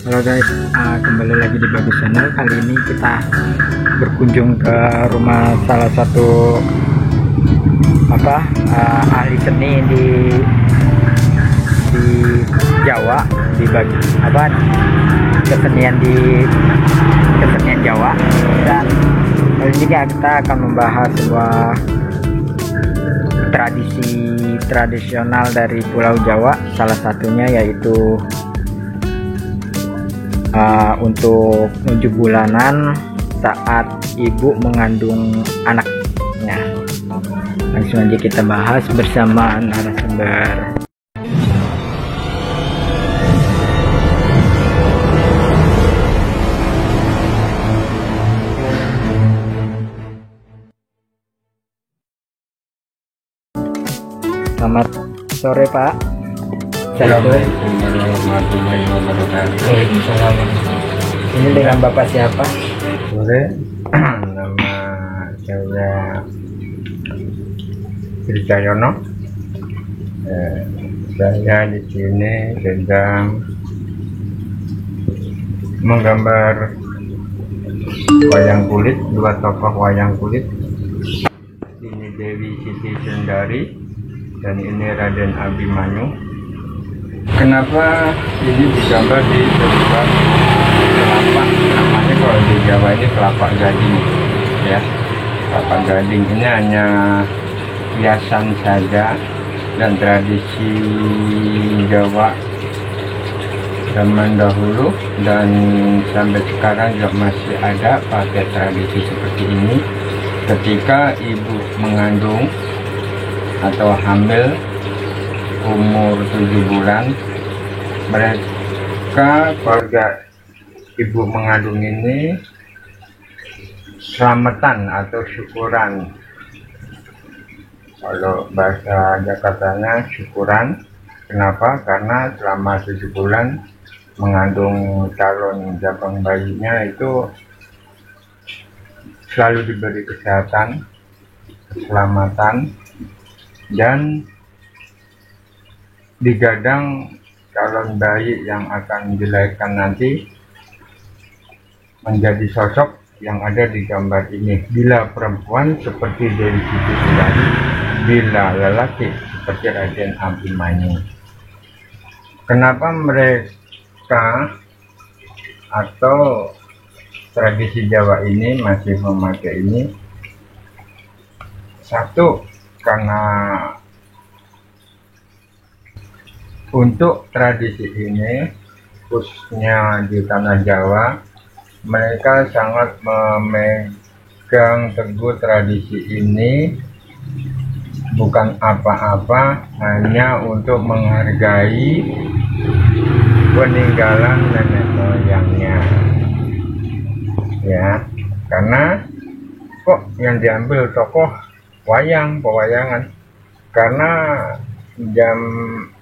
Halo guys, kembali lagi di Bagus Channel. Kali ini kita berkunjung ke rumah salah satu ahli seni di Jawa, di kesenian Jawa. Dan kali ini kita akan membahas sebuah tradisional dari Pulau Jawa, salah satunya yaitu untuk 7 bulanan saat ibu mengandung anaknya. Langsung aja kita bahas bersama narasumber. Selamat sore Pak. Assalamualaikum warahmatullahi wabarakatuh. Waalaikumsalam. Ini dengan Bapak siapa? Sore, nama saya Wirjayono. Saya di sini sedang menggambar wayang kulit, 2 tokoh wayang kulit. Ini Dewi Siti Sundari dan ini Raden Abimanyu. Kenapa ini digambar di sebuah kelapa, namanya kalau di Jawa ini kelapa gading ya. Kelapa gading ini hanya hiasan saja, dan tradisi Jawa zaman dahulu dan sampai sekarang juga masih ada pakai tradisi seperti ini. Ketika ibu mengandung atau hamil umur 7 bulan, mereka keluarga ibu mengandung ini selamatan atau syukuran. Kalau bahasa Jakartanya syukuran. Kenapa? Karena selama 7 bulan mengandung calon jabang bayinya itu selalu diberi kesehatan, keselamatan, dan digadang calon bayi yang akan dilahirkan nanti menjadi sosok yang ada di gambar ini. Bila perempuan seperti Dewi Siti Sundari, bila lelaki seperti Raden Abimanyu. Kenapa mereka atau tradisi Jawa ini masih memakai ini? Satu, karena untuk tradisi ini, khususnya di tanah Jawa, mereka sangat memegang teguh tradisi ini, bukan apa-apa, hanya untuk menghargai peninggalan nenek moyangnya. Ya, karena kok yang diambil tokoh pewayangan, karena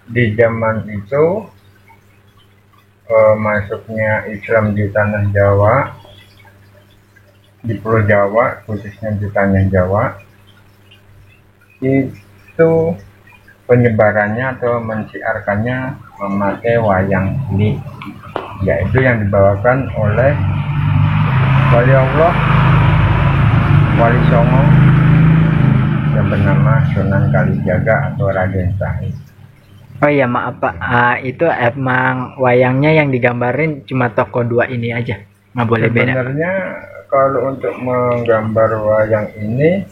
di zaman itu masuknya Islam di tanah Jawa, di Pulau Jawa, khususnya di tanah Jawa, itu penyebarannya atau mensiarkannya memakai wayang kulit, yaitu yang dibawakan oleh Wali Allah, Wali Songo, yang bernama Sunan Kalijaga atau Raden Sahid. Oh iya, maaf Pak, itu emang wayangnya yang digambarin cuma tokoh 2 ini aja, nggak boleh beda? Sebenarnya kalau untuk menggambar wayang ini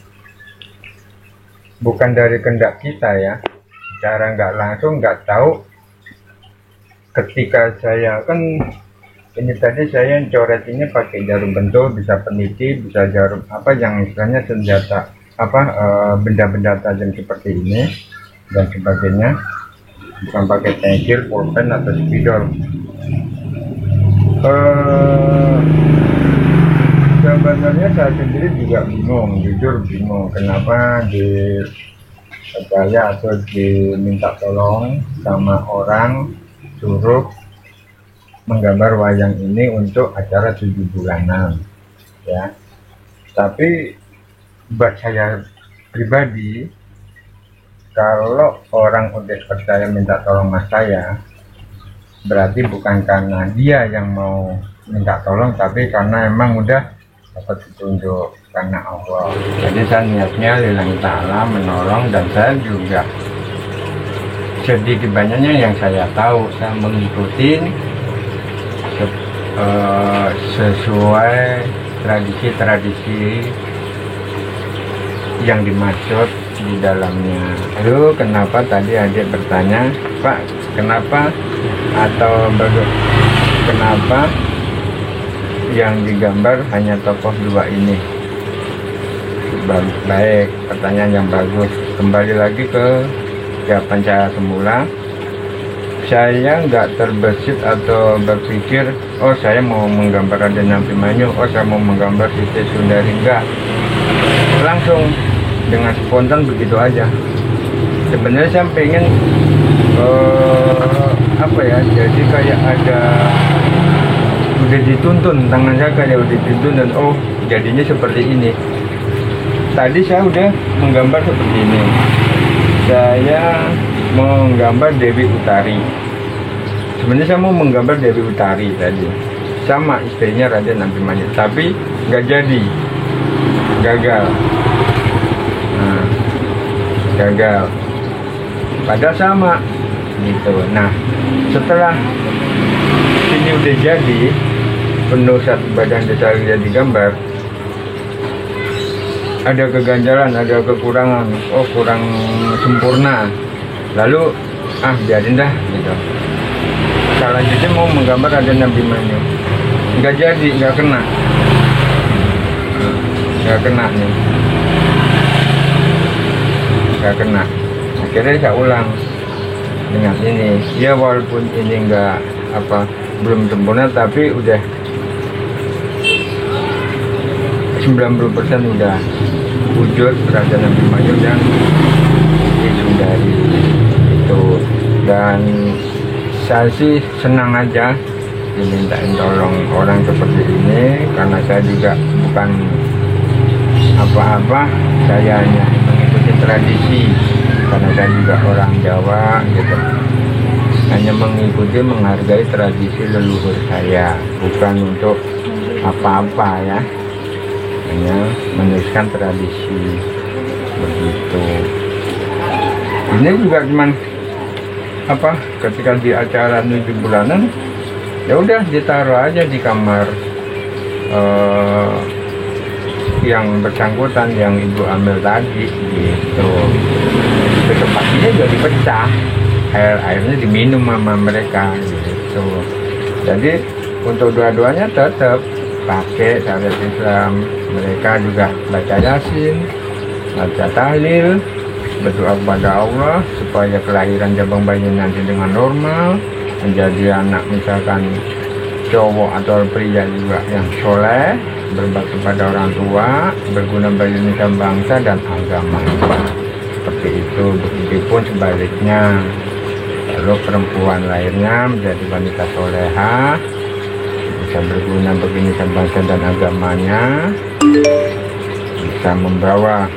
bukan dari kehendak kita ya, secara nggak langsung nggak tahu. Ketika saya kan ini tadi saya coret ini pakai jarum pentul, bisa peniti, bisa jarum yang istilahnya senjata benda-benda tajam seperti ini dan sebagainya, bukan pakai pensil, pulpen atau spidol. Sebenarnya saya sendiri juga bingung, jujur bingung kenapa saya atau diminta tolong sama orang suruh menggambar wayang ini untuk acara 7 bulanan ya. Tapi buat saya pribadi, kalau orang udah percaya minta tolong mas berarti bukan karena dia yang mau minta tolong, tapi karena emang udah dapat petunjuk karena Allah. Jadi saya niatnya lillahi ta'ala menolong, dan saya juga sedikit banyaknya yang saya tahu saya mengikuti sesuai tradisi-tradisi yang dimaksud di dalamnya. Lalu kenapa tadi adik bertanya, Pak, kenapa atau kenapa yang digambar hanya tokoh dua ini? Baik, pertanyaan yang bagus. Kembali lagi ke jawaban saya semula. Saya nggak terbesit atau berpikir, oh saya mau menggambar Raden Abimanyu, oh saya mau menggambar Siti Sundari. Enggak, langsung dengan spontan begitu aja. Sebenarnya saya pengen apa ya, jadi kayak ada udah dituntun, tangan saya kayak udah dituntun, dan oh jadinya seperti ini. Tadi saya udah menggambar seperti ini, saya menggambar Dewi Utari. Sebenarnya saya mau menggambar Dewi Utari tadi sama istrinya Raden Abimanyu, tapi nggak jadi, gagal. Nah, gagal padahal sama gitu. Nah, setelah ini udah jadi penuh satu badan desa dia digambar, ada keganjalan, ada kekurangan, oh kurang sempurna, lalu biarin dah gitu. Selanjutnya mau menggambar Raden Abimanyu, nggak jadi, nggak kena nih, nggak kena. Akhirnya saya ulang dengan ini, ya walaupun ini nggak belum sempurna, tapi udah 90% udah wujud Raden Abimanyu dan Siti Sundari itu. Dan saya sih senang aja dimintain tolong orang seperti ini, karena saya juga bukan apa-apa, saya hanya mengikuti tradisi, karena saya juga orang Jawa gitu, hanya mengikuti, menghargai tradisi leluhur saya, bukan untuk apa-apa ya, hanya meneruskan tradisi begitu. Ini juga cuman ketika di acara 7 bulanan, ya udah ditaruh aja di kamar yang bersangkutan, yang Ibu ambil tadi gitu. Besok paginya juga dipecah, airnya diminum sama mereka gitu. Jadi untuk dua-duanya tetap pakai syariat Islam. Mereka juga baca Yasin, baca tahlil, berdoa kepada Allah supaya kelahiran jabang bayi nanti dengan normal, menjadi anak misalkan cowok atau pria juga yang soleh, berbakti kepada orang tua, berguna bagi Indonesia bangsa dan agama. Seperti itu. Begitupun sebaliknya, kalau perempuan lahirnya menjadi wanita soleha, bisa berguna bagi Indonesia bangsa dan agamanya, bisa membawa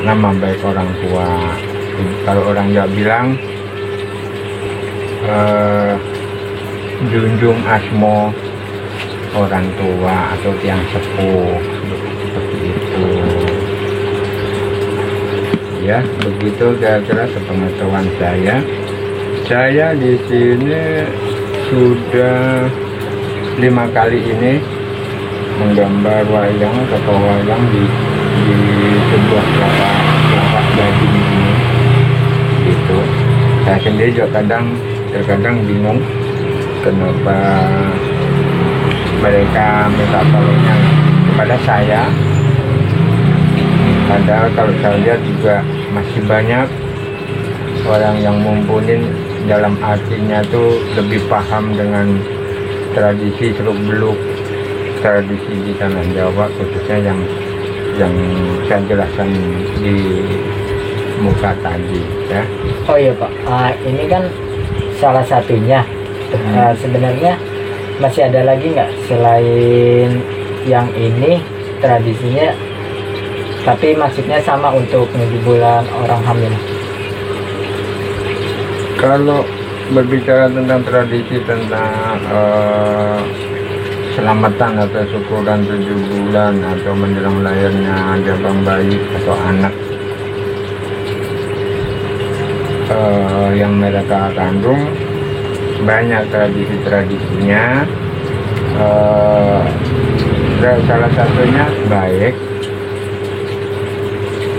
nama baik orang tua. Kalau orang Jawa bilang junjung asmo orang tua atau tiang sepuh, seperti itu ya. Begitu kira-kira sepengetahuan saya. Saya di sini sudah 5 kali ini menggambar wayang, tokoh wayang di sebuah kelapa gading ini gitu. Saya sendiri juga terkadang bingung kenapa mereka minta tolongnya kepada saya, padahal kalau saya lihat juga masih banyak orang yang mumpuni, dalam artinya tuh lebih paham dengan tradisi seluk-beluk tradisi di tanah Jawa, khususnya yang saya jelaskan di muka tadi ya. Oh iya Pak, ini kan salah satunya. Sebenarnya masih ada lagi nggak selain yang ini tradisinya, tapi maksudnya sama untuk 7 bulan orang hamil? Kalau berbicara tentang tradisi tentang selamatan atau syukuran 7 bulan atau menjelang lahirnya jabang bayi atau anak yang mereka kandung, banyak tradisinya. Salah satunya baik,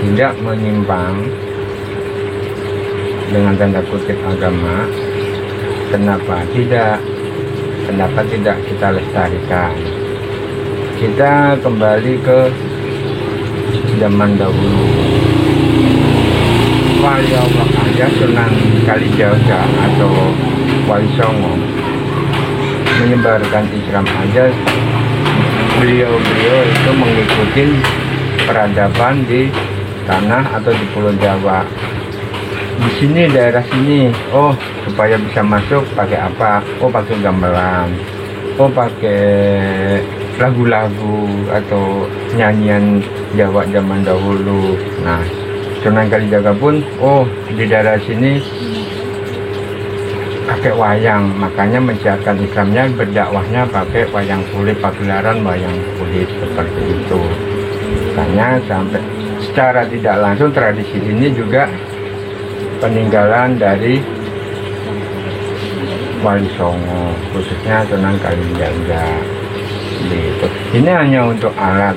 tidak menyimpang dengan tanda kutip agama. Kenapa tidak? Kenapa tidak kita lestarikan? Kita kembali ke zaman dahulu. Wali Allah aja Sunan Kalijaga atau Wali Songo menyebarkan Islam aja, beliau itu mengikuti peradaban di tanah atau di Pulau Jawa. Di sini, daerah sini, oh supaya bisa masuk pakai apa? Oh pakai gamelan, oh pakai lagu-lagu atau nyanyian Jawa zaman dahulu. Nah, Sunan Kalijaga pun, oh di daerah sini pakai wayang, makanya mensiarkan Islamnya, berdakwahnya pakai wayang kulit, pagelaran wayang kulit seperti itu. Makanya sampai secara tidak langsung tradisi ini juga peninggalan dari Wali Songo, khususnya Sunan Kalijaga. Gitu. Ini hanya untuk alat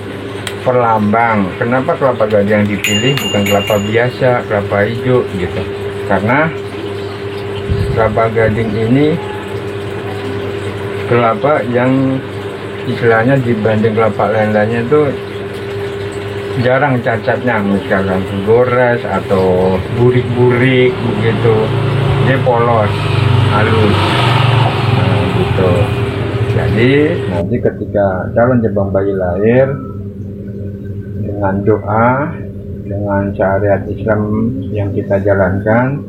perlambang. Kenapa kelapa gading yang dipilih bukan kelapa biasa, kelapa hijau gitu? Karena kelapa gading ini kelapa yang istilahnya dibanding kelapa lain-lainnya itu jarang cacatnya, misalkan gores atau burik-burik begitu, dia polos, halus, nah gitu. Jadi nanti ketika calon jabang bayi lahir, dengan doa, dengan syariat Islam yang kita jalankan,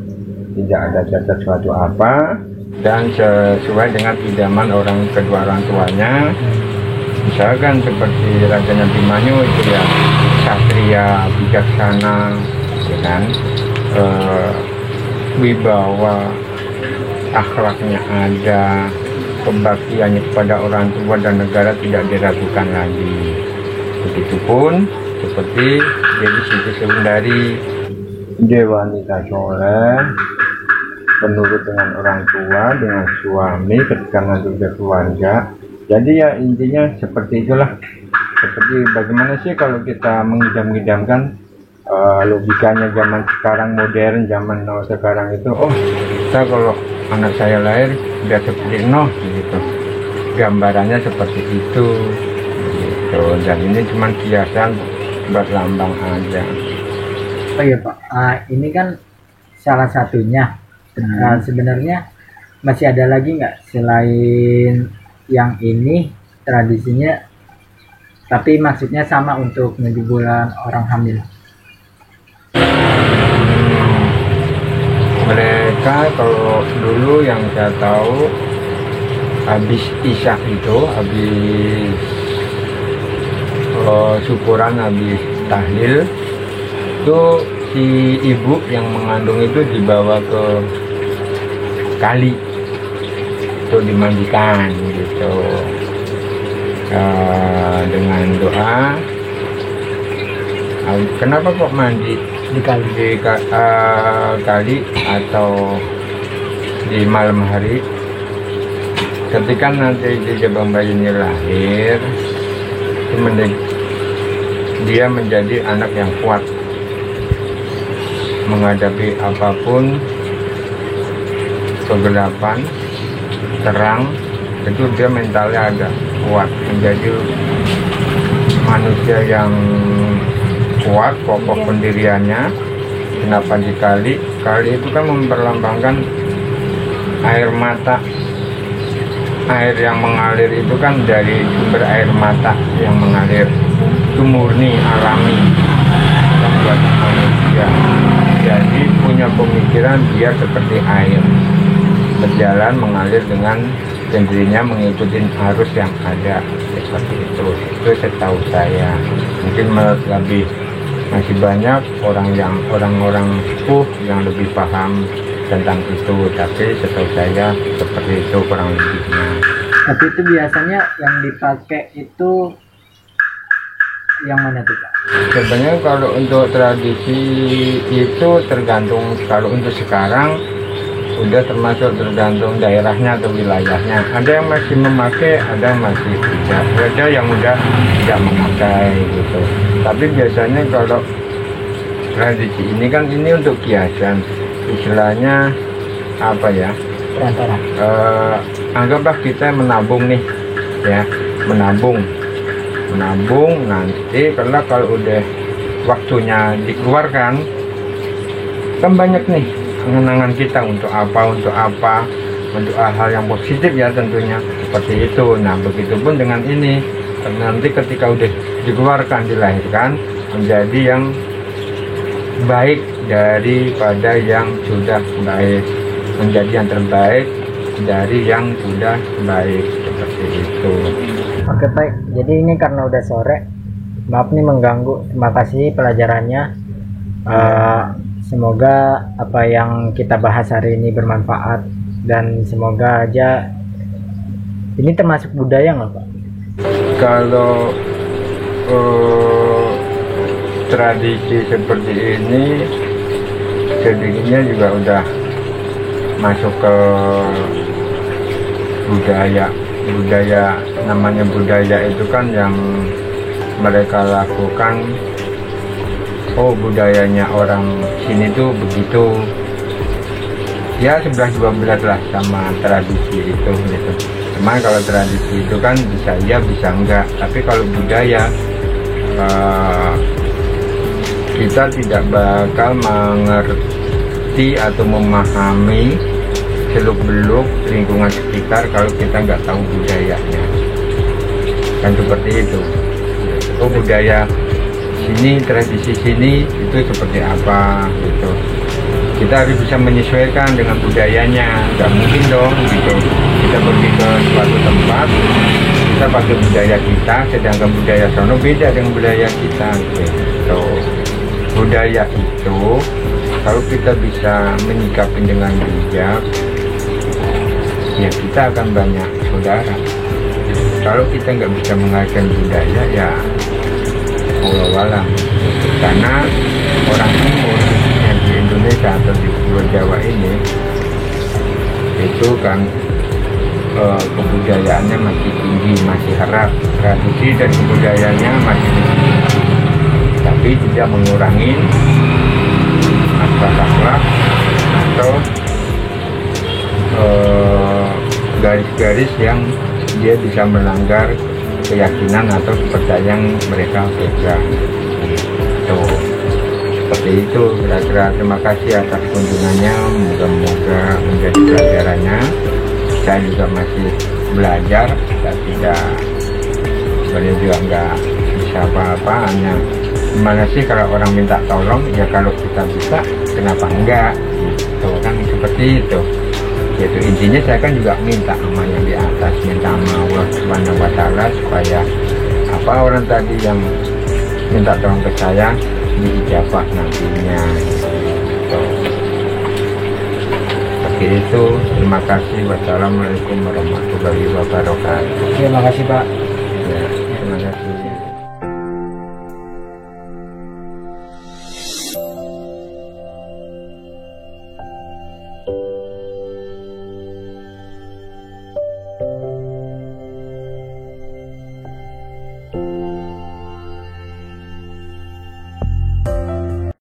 tidak ada cacat suatu apa, dan sesuai dengan idaman kedua orang tuanya. Misalkan seperti Raja Abimanyu itu ya satria, bijaksana, ya kan, wibawa, akhlaknya ada, kebaktiannya kepada orang tua dan negara tidak diragukan lagi. Begitupun seperti Dewi Siti Sewundari, dia wanita soleh, penurut dengan orang tua, dengan suami ketika nanti keluarga. Jadi ya intinya seperti itulah. Seperti bagaimana sih kalau kita mengidam-idamkan logikanya zaman sekarang modern, zaman now sekarang itu, oh kita kalau anak saya lahir biar seperti noh gitu, gambarannya seperti itu gitu. Dan ini cuma kiasan buat lambang aja. Oh iya Pak, ini kan salah satunya. Sebenarnya masih ada lagi nggak selain yang ini tradisinya, tapi maksudnya sama untuk 7 bulan orang hamil? Mereka kalau dulu yang saya tahu habis isya itu, habis syukuran, habis tahlil itu si ibu yang mengandung itu dibawa ke kali itu dimandikan gitu, dengan doa. Kenapa kok mandi di kali atau di malam hari? Ketika nanti jabang bayi ini lahir, dia menjadi anak yang kuat menghadapi apapun, kegelapan, terang, itu dia mentalnya agak kuat, menjadi manusia yang kuat, kokoh pendiriannya. Kenapa dikali? Kali itu kan memperlambangkan air mata. Air yang mengalir itu kan dari sumber air mata yang mengalir, itu murni alami yang buatan manusia. Jadi punya pemikiran dia seperti air, berjalan mengalir dengan sendirinya mengikuti arus yang ada, seperti itu. Itu setahu saya. Mungkin lebih masih banyak orang-orang sepuh yang lebih paham tentang itu, tapi setahu saya seperti itu kurang lebihnya. Tapi itu biasanya yang dipakai itu yang mana tuh Pak? Sebenarnya kalau untuk tradisi itu tergantung, kalau untuk sekarang udah termasuk tergantung daerahnya atau wilayahnya. Ada yang masih memakai, ada yang masih tidak, ada yang udah tidak memakai gitu. Tapi biasanya kalau tradisi ini kan ini untuk kiasan, istilahnya apa ya? Perantara. Anggaplah kita menabung nih, ya, menabung nanti kalau udah waktunya dikeluarkan kan banyak nih kenangan kita untuk hal yang positif ya tentunya seperti itu. Nah begitupun dengan ini, nanti ketika udah dikeluarkan, dilahirkan menjadi yang baik daripada yang sudah baik, menjadi yang terbaik dari yang sudah baik, seperti itu. Oke Pak, jadi ini karena udah sore, maaf nih mengganggu. Terima kasih pelajarannya. Semoga apa yang kita bahas hari ini bermanfaat, dan semoga aja ini termasuk budaya nggak Pak? Kalau tradisi seperti ini sedikitnya juga udah masuk ke budaya. Namanya budaya itu kan yang mereka lakukan, oh budayanya orang sini tuh begitu ya, 11-12 lah sama tradisi itu gitu. Cuman kalau tradisi itu kan bisa iya bisa enggak, tapi kalau budaya kita tidak bakal mengerti atau memahami seluk-beluk lingkungan sekitar kalau kita nggak tahu budayanya, kan seperti itu. Oh budaya sini, tradisi sini itu seperti apa gitu, kita harus bisa menyesuaikan dengan budayanya. Nggak mungkin dong gitu kita pergi ke suatu tempat kita pakai budaya kita, sedangkan budaya sono beda dengan budaya kita gitu. Budaya itu kalau kita bisa menyikapi dengan bijak, ya kita akan banyak saudara. Kalau kita nggak bisa menghargai budaya, ya walau-walau. Karena orang timur khususnya di Indonesia atau di Pulau Jawa ini itu kan kebudayaannya masih tinggi, masih erat, tradisi dan kebudayaannya masih tinggi, tapi tidak mengurangi akhlak atau garis-garis yang dia bisa melanggar keyakinan atau kepercayaan mereka pegang. Seperti itu kira-kira. Terima kasih atas kunjungannya, moga-moga menjadi pelajarannya. Saya juga masih belajar, saya tidak sebenarnya juga nggak bisa apa-apa, hanya gimana sih kalau orang minta tolong, ya kalau kita bisa kenapa enggak gitu kan, seperti itu. Yaitu intinya saya kan juga minta sama yang di atas, minta sama Allah Subhanahu wa Ta'ala supaya apa orang tadi yang minta tolong ke saya diijabah nantinya gitu. Seperti itu. Terima kasih. Wassalamualaikum warahmatullahi wabarakatuh. Terima kasih Pak.